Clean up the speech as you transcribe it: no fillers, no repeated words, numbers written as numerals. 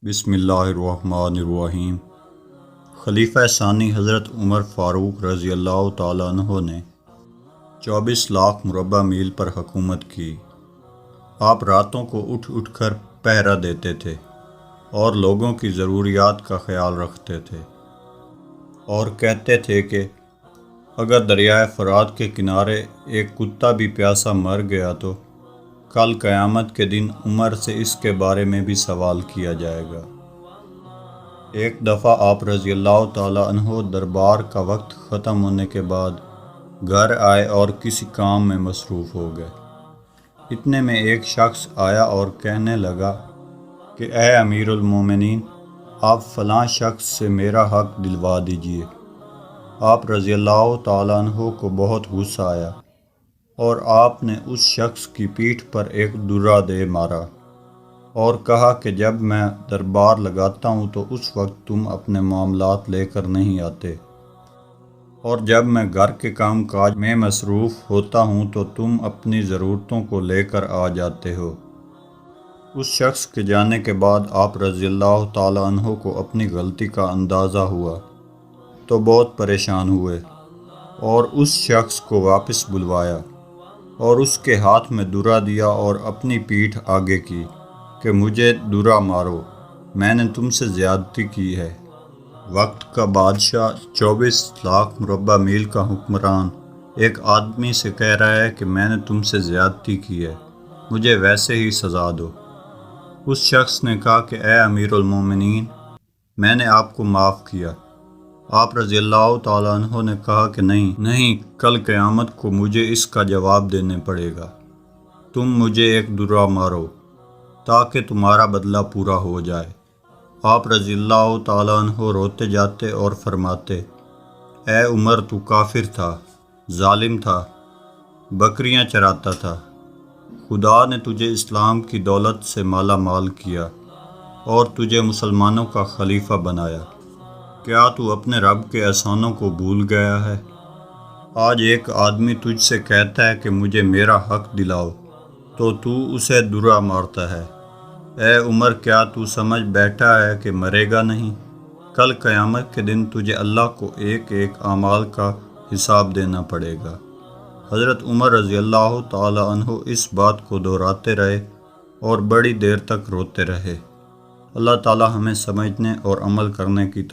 بسم اللہ الرحمن الرحیم۔ خلیفہ ثانی حضرت عمر فاروق رضی اللہ تعالیٰ عنہ نے 24 لاکھ مربع میل پر حکومت کی۔ آپ راتوں کو اٹھ اٹھ کر پہرا دیتے تھے اور لوگوں کی ضروریات کا خیال رکھتے تھے، اور کہتے تھے کہ اگر دریائے فرات کے کنارے ایک کتا بھی پیاسا مر گیا تو کل قیامت کے دن عمر سے اس کے بارے میں بھی سوال کیا جائے گا۔ ایک دفعہ آپ رضی اللہ تعالیٰ عنہ دربار کا وقت ختم ہونے کے بعد گھر آئے اور کسی کام میں مصروف ہو گئے۔ اتنے میں ایک شخص آیا اور کہنے لگا کہ اے امیر المومنین، آپ فلاں شخص سے میرا حق دلوا دیجئے۔ آپ رضی اللہ تعالیٰ عنہ کو بہت غصہ آیا اور آپ نے اس شخص کی پیٹھ پر ایک درہ دے مارا اور کہا کہ جب میں دربار لگاتا ہوں تو اس وقت تم اپنے معاملات لے کر نہیں آتے، اور جب میں گھر کے کام کاج میں مصروف ہوتا ہوں تو تم اپنی ضرورتوں کو لے کر آ جاتے ہو۔ اس شخص کے جانے کے بعد آپ رضی اللہ تعالیٰ عنہ کو اپنی غلطی کا اندازہ ہوا تو بہت پریشان ہوئے اور اس شخص کو واپس بلوایا اور اس کے ہاتھ میں درہ دیا اور اپنی پیٹھ آگے کی کہ مجھے درہ مارو، میں نے تم سے زیادتی کی ہے۔ وقت کا بادشاہ 24 لاکھ مربع میل کا حکمران ایک آدمی سے کہہ رہا ہے کہ میں نے تم سے زیادتی کی ہے، مجھے ویسے ہی سزا دو۔ اس شخص نے کہا کہ اے امیر المومنین، میں نے آپ کو معاف کیا۔ آپ رضی اللہ تعالیٰ عنہ نے کہا کہ نہیں، کل قیامت کو مجھے اس کا جواب دینے پڑے گا۔ تم مجھے ایک درہ مارو تاکہ تمہارا بدلہ پورا ہو جائے۔ آپ رضی اللہ تعالیٰ عنہ روتے جاتے اور فرماتے، اے عمر، تو کافر تھا، ظالم تھا، بکریاں چراتا تھا، خدا نے تجھے اسلام کی دولت سے مالا مال کیا اور تجھے مسلمانوں کا خلیفہ بنایا، کیا تو اپنے رب کے احسانوں کو بھول گیا ہے؟ آج ایک آدمی تجھ سے کہتا ہے کہ مجھے میرا حق دلاؤ تو اسے درہ مارتا ہے۔ اے عمر، کیا تو سمجھ بیٹھا ہے کہ مرے گا نہیں؟ کل قیامت کے دن تجھے اللہ کو ایک ایک اعمال کا حساب دینا پڑے گا۔ حضرت عمر رضی اللہ تعالیٰ عنہ اس بات کو دہراتے رہے اور بڑی دیر تک روتے رہے۔ اللہ تعالیٰ ہمیں سمجھنے اور عمل کرنے کی